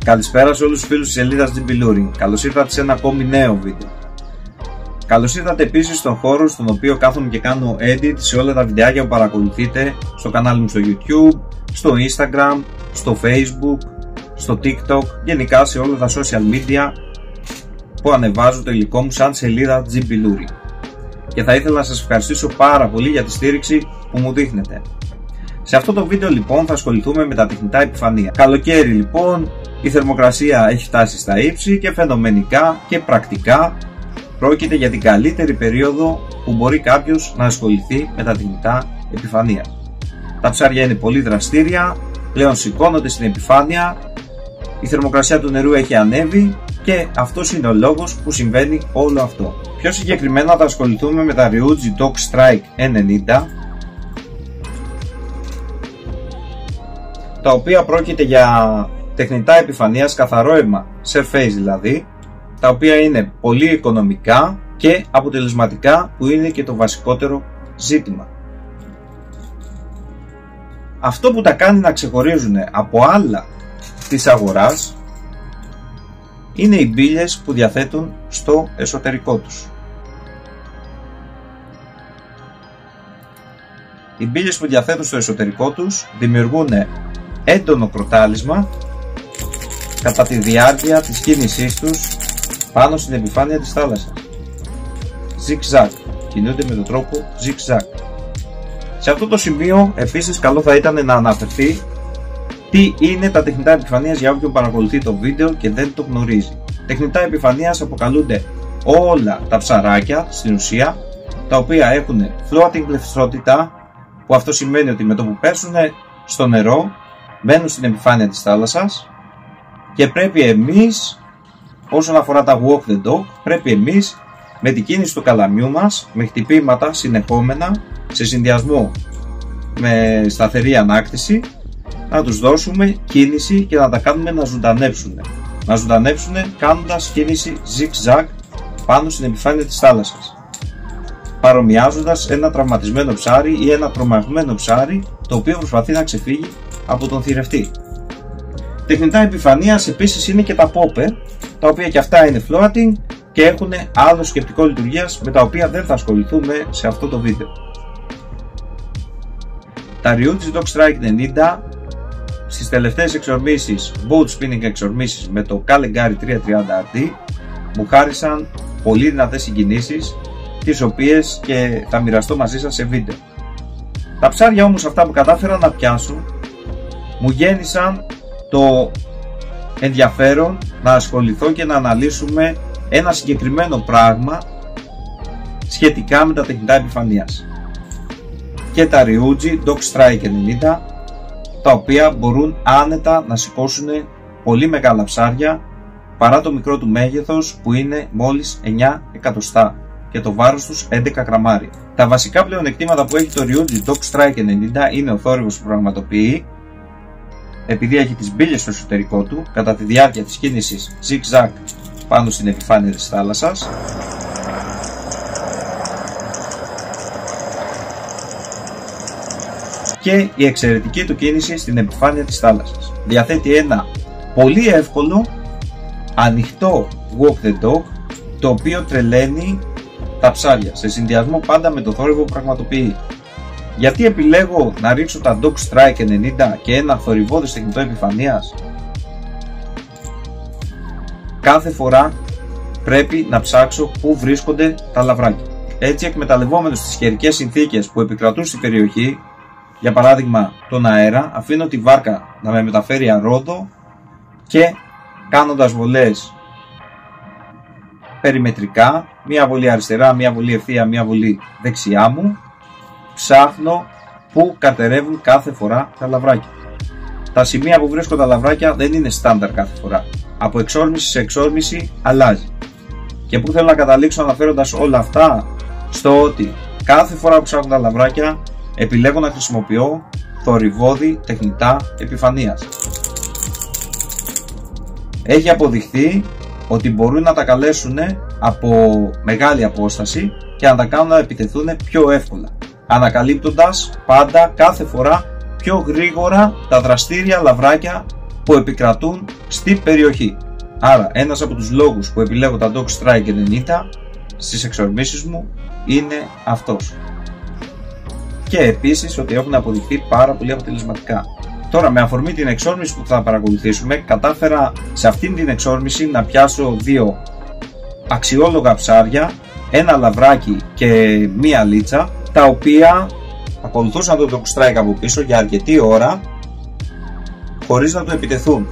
Καλησπέρα σε όλους τους φίλους της σελίδας GB Luring. Καλώς ήρθατε σε ένα ακόμη νέο βίντεο. Καλώς ήρθατε επίσης στον χώρο στον οποίο κάθομαι και κάνω edit σε όλα τα βιντεάκια που παρακολουθείτε στο κανάλι μου στο YouTube, στο Instagram, στο Facebook, στο TikTok, γενικά σε όλα τα social media που ανεβάζω το υλικό μου σαν σελίδα GB Luring. Και θα ήθελα να σας ευχαριστήσω πάρα πολύ για τη στήριξη που μου δείχνετε. Σε αυτό το βίντεο λοιπόν θα ασχοληθούμε με τα τεχνητά επιφανεία. Καλοκαίρι λοιπόν, η θερμοκρασία έχει φτάσει στα ύψη και φαινομενικά και πρακτικά πρόκειται για την καλύτερη περίοδο που μπορεί κάποιος να ασχοληθεί με τα τεχνητά επιφανεία. Τα ψάρια είναι πολύ δραστήρια, πλέον σηκώνονται στην επιφάνεια, η θερμοκρασία του νερού έχει ανέβει και αυτός είναι ο λόγος που συμβαίνει όλο αυτό. Πιο συγκεκριμένα θα ασχοληθούμε με τα Ryuji Dog Strike 90, τα οποία πρόκειται για τεχνητά επιφανείας, καθαρό αίμα, surface δηλαδή, τα οποία είναι πολύ οικονομικά και αποτελεσματικά, που είναι και το βασικότερο ζήτημα. Αυτό που τα κάνει να ξεχωρίζουν από άλλα της αγοράς είναι οι μπύλες που διαθέτουν στο εσωτερικό τους. Οι μπύλες που διαθέτουν στο εσωτερικό τους δημιουργούν έντονο κροτάλισμα κατά τη διάρκεια της κίνησής τους πάνω στην επιφάνεια της θάλασσας. Zigzag, κινούνται με τον τρόπο zigzag. Σε αυτό το σημείο επίσης καλό θα ήταν να αναφερθεί τι είναι τα τεχνητά επιφανείας για όποιον παρακολουθεί το βίντεο και δεν το γνωρίζει. Τεχνητά επιφανείας αποκαλούνται όλα τα ψαράκια στην ουσία, τα οποία έχουν floating πλευστρότητα, που αυτό σημαίνει ότι με το που πέσουν στο νερό μένουν στην επιφάνεια της θάλασσας και πρέπει εμείς, όσον αφορά τα walk the dog, πρέπει εμείς με την κίνηση του καλαμιού μας, με χτυπήματα συνεχόμενα σε συνδυασμό με σταθερή ανάκτηση, να τους δώσουμε κίνηση και να τα κάνουμε να ζωντανέψουν. Να ζωντανέψουν κάνοντας κίνηση zigzag πάνω στην επιφάνεια της θάλασσας, παρομοιάζοντας ένα τραυματισμένο ψάρι ή ένα τρομαγμένο ψάρι το οποίο προσπαθεί να ξεφύγει από τον θηρευτή. Τεχνητά επιφανείας επίσης είναι και τα popper, τα οποία και αυτά είναι floating και έχουν άλλο σκεπτικό λειτουργίας, με τα οποία δεν θα ασχοληθούμε σε αυτό το βίντεο. Τα Ryuji Dog Strike 90 στις τελευταίες εξορμήσεις, boat spinning εξορμήσεις με το Caligari 330RD, μου χάρισαν πολύ δυνατές συγκινήσεις, τις οποίες και θα μοιραστώ μαζί σας σε βίντεο. Τα ψάρια όμως αυτά που κατάφερα να πιάσω μου γέννησαν το ενδιαφέρον να ασχοληθώ και να αναλύσουμε ένα συγκεκριμένο πράγμα σχετικά με τα τεχνητά επιφανείας και τα Ryuji Dog Strike 90, τα οποία μπορούν άνετα να σηκώσουν πολύ μεγάλα ψάρια παρά το μικρό του μέγεθος που είναι μόλις 9 εκατοστά και το βάρος τους 11 γραμμάρια. Τα βασικά πλεονεκτήματα που έχει το Ryuji Dog Strike 90 είναι ο θόρυβος που πραγματοποιεί, επειδή έχει τις μπύλες στο εσωτερικό του κατά τη διάρκεια της κίνησης zigzag πάνω στην επιφάνεια της θάλασσας, και η εξαιρετική του κίνηση στην επιφάνεια της θάλασσας. Διαθέτει ένα πολύ εύκολο ανοιχτό walk the dog, το οποίο τρελαίνει τα ψάρια σε συνδυασμό πάντα με το θόρυβο που πραγματοποιεί. Γιατί επιλέγω να ρίξω τα Dog Strike 90 και ένα θορυβώδες τεχνητό επιφανείας? Κάθε φορά πρέπει να ψάξω πού βρίσκονται τα λαβράκια. Έτσι, εκμεταλλευόμενος τις καιρικές συνθήκες που επικρατούν στην περιοχή, για παράδειγμα τον αέρα, αφήνω τη βάρκα να με μεταφέρει αρόδο και κάνοντας βολές περιμετρικά, μία βολή αριστερά, μία βολή ευθεία, μία βολή δεξιά μου, ψάχνω που κατερεύουν κάθε φορά τα λαβράκια. Τα σημεία που βρίσκω τα λαβράκια δεν είναι στάνταρ κάθε φορά. Από εξόρμηση σε εξόρμηση αλλάζει. Και που θέλω να καταλήξω αναφέροντας όλα αυτά? Στο ότι κάθε φορά που ψάχνω τα λαβράκια επιλέγω να χρησιμοποιώ θορυβώδη τεχνητά επιφανείας. Έχει αποδειχθεί ότι μπορούν να τα καλέσουν από μεγάλη απόσταση και να τα κάνουν να επιτεθούν πιο εύκολα, ανακαλύπτοντας πάντα κάθε φορά πιο γρήγορα τα δραστήρια λαβράκια που επικρατούν στην περιοχή. Άρα ένας από τους λόγους που επιλέγω τα Dog Strike 90 στις εξορμήσεις μου είναι αυτός. Και επίσης ότι έχουν αποδειχθεί πάρα πολύ αποτελεσματικά. Τώρα, με αφορμή την εξόρμηση που θα παρακολουθήσουμε, κατάφερα σε αυτήν την εξόρμηση να πιάσω 2 αξιόλογα ψάρια, ένα λαβράκι και μία λίτσα, τα οποία ακολουθούσαν το Dog Strike από πίσω για αρκετή ώρα χωρίς να το επιτεθούν.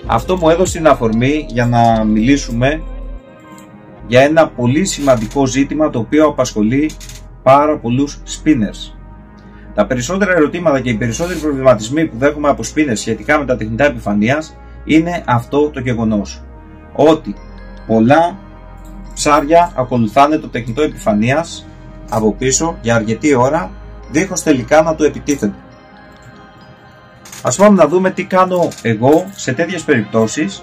Αυτό μου έδωσε την αφορμή για να μιλήσουμε για ένα πολύ σημαντικό ζήτημα, το οποίο απασχολεί πάρα πολλούς spinners. Τα περισσότερα ερωτήματα και οι περισσότεροι προβληματισμοί που δέχομαι από spinners σχετικά με τα τεχνητά επιφανείας είναι αυτό το γεγονός, ότι πολλά ψάρια ακολουθάνε το τεχνητό επιφανείας από πίσω για αρκετή ώρα δίχως τελικά να το επιτίθενται. Ας πάμε να δούμε τι κάνω εγώ σε τέτοιες περιπτώσεις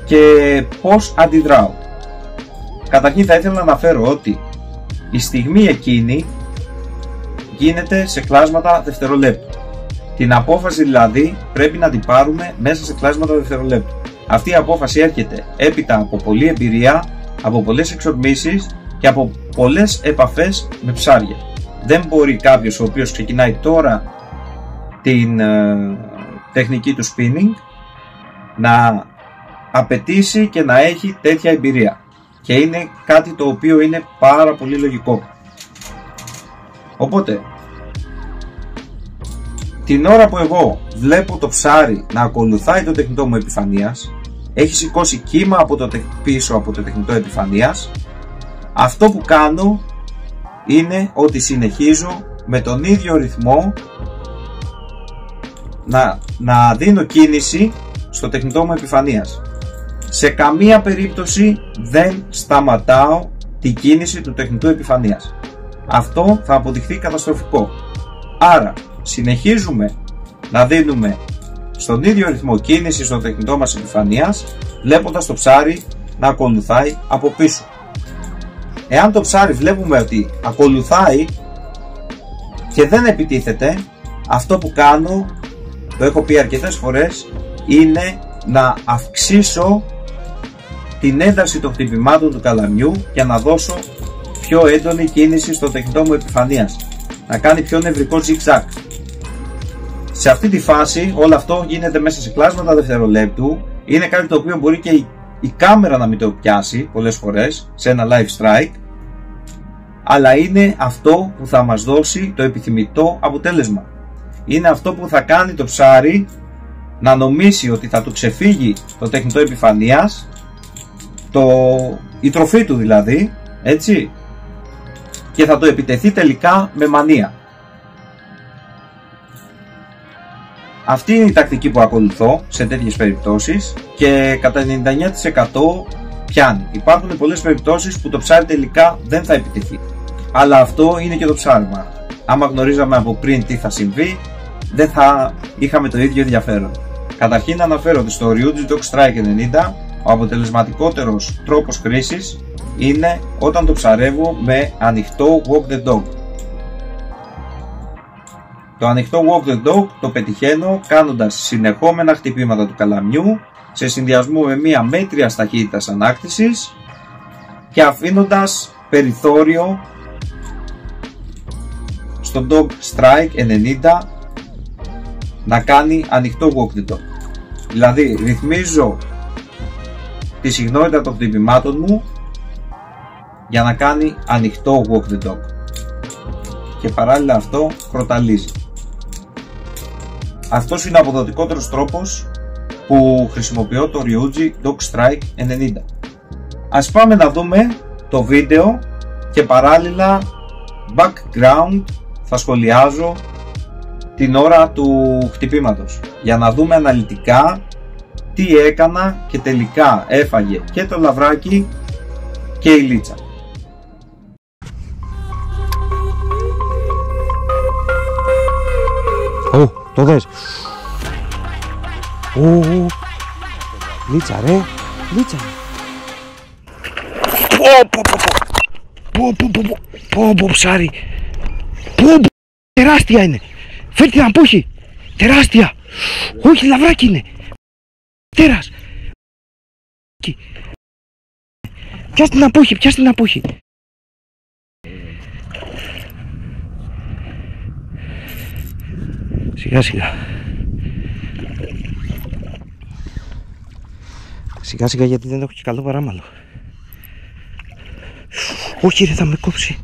και πώς αντιδράω. Καταρχήν θα ήθελα να αναφέρω ότι η στιγμή εκείνη γίνεται σε κλάσματα δευτερολέπτου. Την απόφαση δηλαδή πρέπει να την πάρουμε μέσα σε κλάσματα δευτερολέπτου. Αυτή η απόφαση έρχεται έπειτα από πολλή εμπειρία, από πολλές εξορμήσεις και από πολλές επαφές με ψάρια. Δεν μπορεί κάποιος ο οποίος ξεκινάει τώρα την τεχνική του spinning να απαιτήσει και να έχει τέτοια εμπειρία, και είναι κάτι το οποίο είναι πάρα πολύ λογικό. Οπότε την ώρα που εγώ βλέπω το ψάρι να ακολουθάει το τεχνητό μου επιφανείας, έχει σηκώσει κύμα από το πίσω από το τεχνητό επιφανείας, αυτό που κάνω είναι ότι συνεχίζω με τον ίδιο ρυθμό να δίνω κίνηση στο τεχνητό μου επιφανείας. Σε καμία περίπτωση δεν σταματάω την κίνηση του τεχνητού επιφανείας. Αυτό θα αποδειχθεί καταστροφικό. Άρα συνεχίζουμε να δίνουμε στον ίδιο ρυθμό κίνηση στο τεχνητό μας επιφανείας, βλέποντας το ψάρι να ακολουθάει από πίσω. Εάν το ψάρι βλέπουμε ότι ακολουθάει και δεν επιτίθεται, αυτό που κάνω, το έχω πει αρκετές φορές, είναι να αυξήσω την ένταση των χτυπημάτων του καλαμιού για να δώσω πιο έντονη κίνηση στο τεχνητό μου επιφανείας, να κάνει πιο νευρικό zigzag. Σε αυτή τη φάση όλο αυτό γίνεται μέσα σε κλάσματα δευτερολέπτου. Είναι κάτι το οποίο μπορεί και η κάμερα να μην το πιάσει πολλές φορές σε ένα live strike, αλλά είναι αυτό που θα μας δώσει το επιθυμητό αποτέλεσμα. Είναι αυτό που θα κάνει το ψάρι να νομίσει ότι θα του ξεφύγει το τεχνητό επιφανείας, η τροφή του δηλαδή, έτσι, και θα το επιτεθεί τελικά με μανία. Αυτή είναι η τακτική που ακολουθώ σε τέτοιες περιπτώσεις και κατά 99% πιάνει. Υπάρχουν πολλές περιπτώσεις που το ψάρι τελικά δεν θα επιτεθεί, αλλά αυτό είναι και το ψάρεμα. Άμα γνωρίζαμε από πριν τι θα συμβεί, δεν θα είχαμε το ίδιο ενδιαφέρον. Καταρχήν να αναφέρω ότι στο Ryuji Dog Strike 90 ο αποτελεσματικότερος τρόπος χρήσης είναι όταν το ψαρεύω με ανοιχτό Walk the Dog. Το ανοιχτό Walk the Dog το πετυχαίνω κάνοντας συνεχόμενα χτυπήματα του καλαμιού σε συνδυασμό με μία μέτρια ταχύτητας ανάκτησης και αφήνοντας περιθώριο στο Dog Strike 90 να κάνει ανοιχτό Walk the Dog. Δηλαδή ρυθμίζω τη συχνότητα των χτυπημάτων μου για να κάνει ανοιχτό Walk the Dog και παράλληλα αυτό κροταλίζει. Αυτός είναι ο αποδοτικότερος τρόπος που χρησιμοποιώ το Ryuji Dog Strike 90. Ας πάμε να δούμε το βίντεο και παράλληλα background θα σχολιάζω την ώρα του χτυπήματος για να δούμε αναλυτικά τι έκανα και τελικά έφαγε και το λαβράκι και η λίτσα. Το δες. Λίτσα ρε. Λίτσα. Πω ψάρι. Τεράστια είναι. Φέρτε να πούχει. Τεράστια. Όχι, λαβράκι είναι. Τέρας. Πιάσ' την απόχη, πιάσ' την απόχη. Σιγά σιγά. Σιγά σιγά γιατί δεν έχω και καλό παράμαλο. Όχι ρε, θα με κόψει.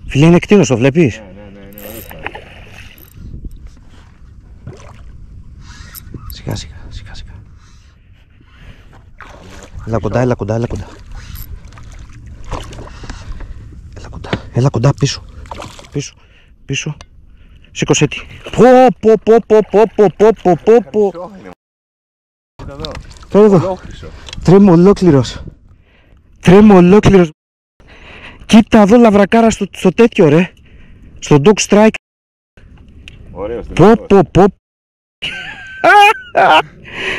Φίλε, είναι κτήνος, το βλέπεις? Ναι. Σιγά σιγά. Έλα κοντά. Έλα κοντά, πίσω. Σήκωσέ τη. Πω. Τώρα εδώ. Τρέμω ολόκληρος. Κοίτα εδώ λαβρακάρα στο τέτοιο ρε. Στο dog strike. Ωραίος. Πω.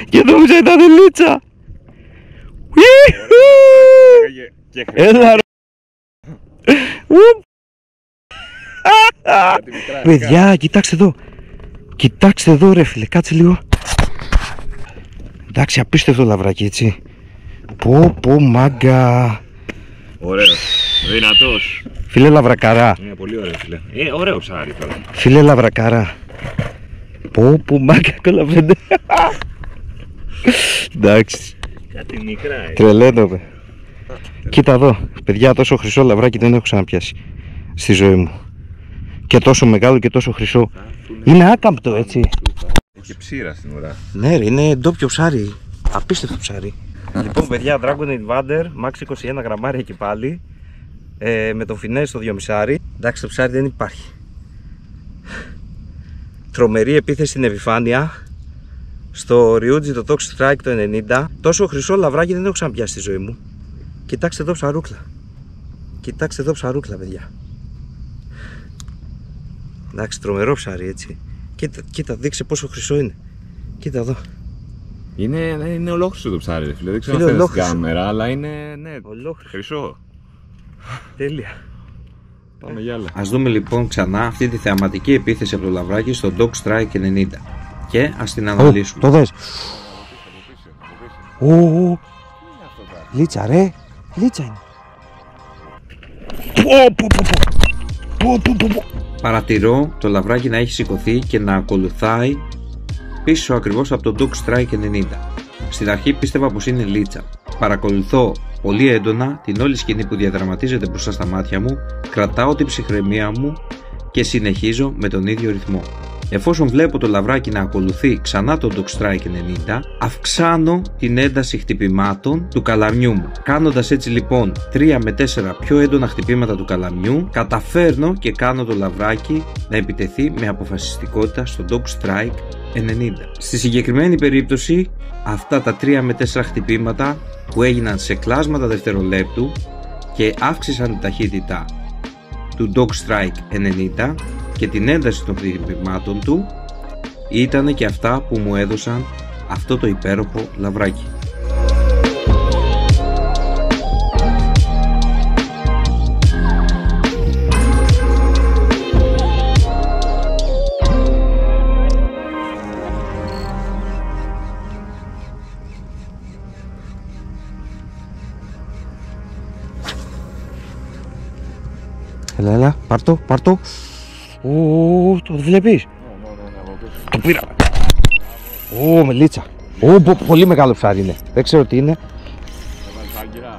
Και νόμιζα ήταν λίτσα. Έλα ρε. Παιδιά, κοιτάξτε εδώ ρε φίλε, κάτσε λίγο. Εντάξει, απίστευτο λαβράκι, έτσι. Πω μάγκα. Ωραίος, δυνατός. Φίλε λαβρακαρά. Είναι πολύ ωραίο φίλε. Ωραίο ψάρι τώρα. Φίλε λαβρακαρά. Πω μάγκα, κολαβέντε. Εντάξει. Κάτι μικρά, Τρελαίνομαι. Κοίτα εδώ, παιδιά, τόσο χρυσό λαβράκι δεν έχω ξαναπιάσει στη ζωή μου. Και τόσο μεγάλο και τόσο χρυσό. Είναι άκαμπτο, έτσι. Έχει ψήρα στην ουρά. Ναι ρε, είναι ντόπιο ψάρι. Απίστευτο ψάρι. Λοιπόν παιδιά, Dragon Invader, max 21 γραμμάρια και πάλι. Με το φινέ στο 2,5. Εντάξει, το ψάρι δεν υπάρχει. Τρομερή επίθεση στην επιφάνεια. Στο Ryuji το Dog Strike το 90. Τόσο χρυσό λαβράκι δεν έχω ξαναπιάσει στη ζωή μου. Κοιτάξτε εδώ ψαρούκλα. Παιδιά. Εντάξει, τρομερό ψάρι, έτσι. Κοίτα, δείξε πόσο χρυσό είναι. Κοίτα εδώ. Είναι ολόχρυσο το ψάρι, φίλε. Δεν ξέρω αν φαίνεται στην κάμερα, αλλά είναι χρυσό. Τέλεια. Πάμε για άλλα. Ας δούμε λοιπόν ξανά αυτή τη θεαματική επίθεση από το λαβράκι στο Dog Strike 90 και ας την αναλύσουμε. Το δες. Λίτσα ρε. Λίτσα είναι. Παρατηρώ το λαβράκι να έχει σηκωθεί και να ακολουθάει πίσω ακριβώς από το Dog Strike 90. Στην αρχή πίστευα πως είναι λίτσα. Παρακολουθώ πολύ έντονα την όλη σκηνή που διαδραματίζεται μπροστά στα μάτια μου, κρατάω την ψυχραιμία μου και συνεχίζω με τον ίδιο ρυθμό. Εφόσον βλέπω το λαβράκι να ακολουθεί ξανά το Dog Strike 90, αυξάνω την ένταση χτυπημάτων του καλαμιού μου. Κάνοντας έτσι λοιπόν 3 με 4 πιο έντονα χτυπήματα του καλαμιού, καταφέρνω και κάνω το λαβράκι να επιτεθεί με αποφασιστικότητα στο Dog Strike 90. Στη συγκεκριμένη περίπτωση, αυτά τα 3 με 4 χτυπήματα που έγιναν σε κλάσματα δευτερολέπτου και αύξησαν την ταχύτητα του Dog Strike 90 και την ένταση των χτυπημάτων του, ήταν και αυτά που μου έδωσαν αυτό το υπέροχο λαβράκι. Έλα, πάρ' το. Το βλέπεις? Το πήρα. Με λίτσα. Πολύ μεγάλο ψάρι είναι. Δεν ξέρω τι είναι.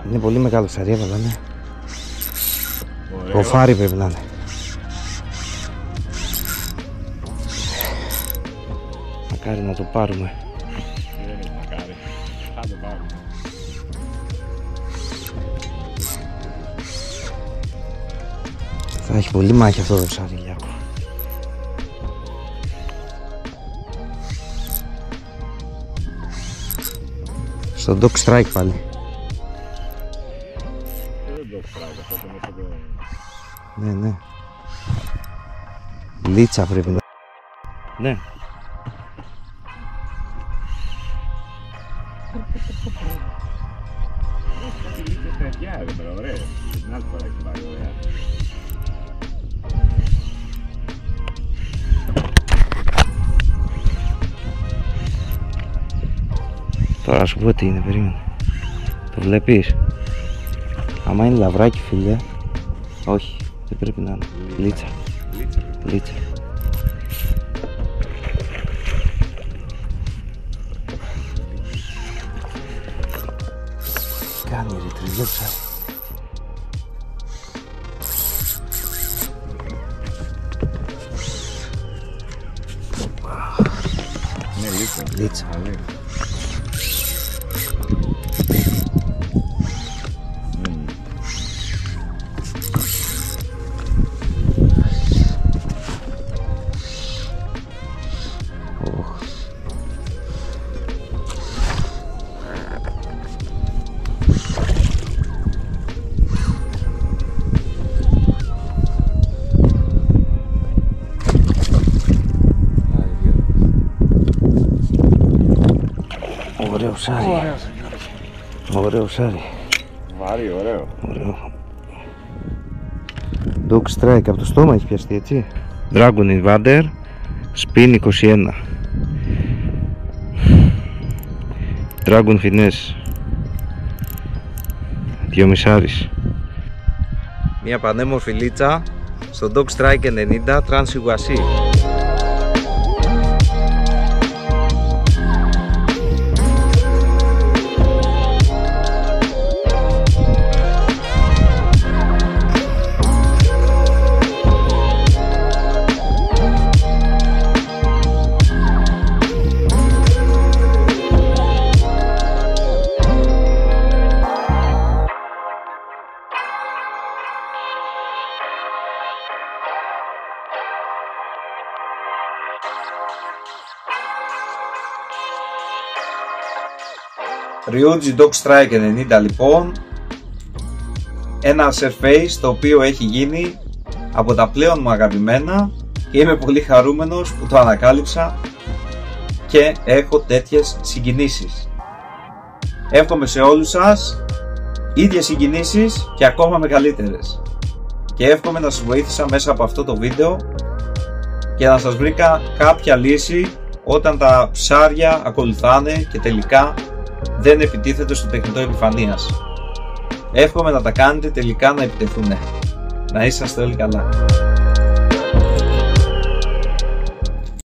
Είναι πολύ μεγάλο ψάρι, έβαλα, ναι. Προφάρι πρέπει να είναι. Μακάρι να το πάρουμε. Θα έχει πολύ μάχη αυτό το ψάρι, Γιάκο. Στο Dog Strike πάλι. Ναι. Λίτσα πρέπει να... Ναι. Τώρα σου πω τι είναι, περίμενε. Το βλέπεις? Άμα είναι λαβράκι, φίλε. Όχι, δεν πρέπει να είναι. Λίτσα. Λίτσα. Κάνει ρε τρελό ψάρι. Ναι, λίτσα. Λίτσα. Ωραίο ψάρι. Ωραίο ψάρι. Βάρη, ωραίο. Ωραίο. Dog Strike, από το στόμα έχει πιαστεί, έτσι. Dragon Invader Spin 21. Dragon Finesse 2,5. Μια πανέμορφη λίτσα στο Dog Strike 90 Transiguasi. Ryuji Dog Strike 90 λοιπόν, ένα surface το οποίο έχει γίνει από τα πλέον μου αγαπημένα και είμαι πολύ χαρούμενος που το ανακάλυψα και έχω τέτοιες συγκινήσεις. Εύχομαι σε όλους σας ίδιες συγκινήσεις και ακόμα μεγαλύτερες, και εύχομαι να σας βοήθησα μέσα από αυτό το βίντεο και να σας βρήκα κάποια λύση όταν τα ψάρια ακολουθάνε και τελικά δεν επιτίθεται στο τεχνητό επιφανείας. Εύχομαι να τα κάνετε τελικά να επιτεθούν. Να είσαστε όλοι καλά.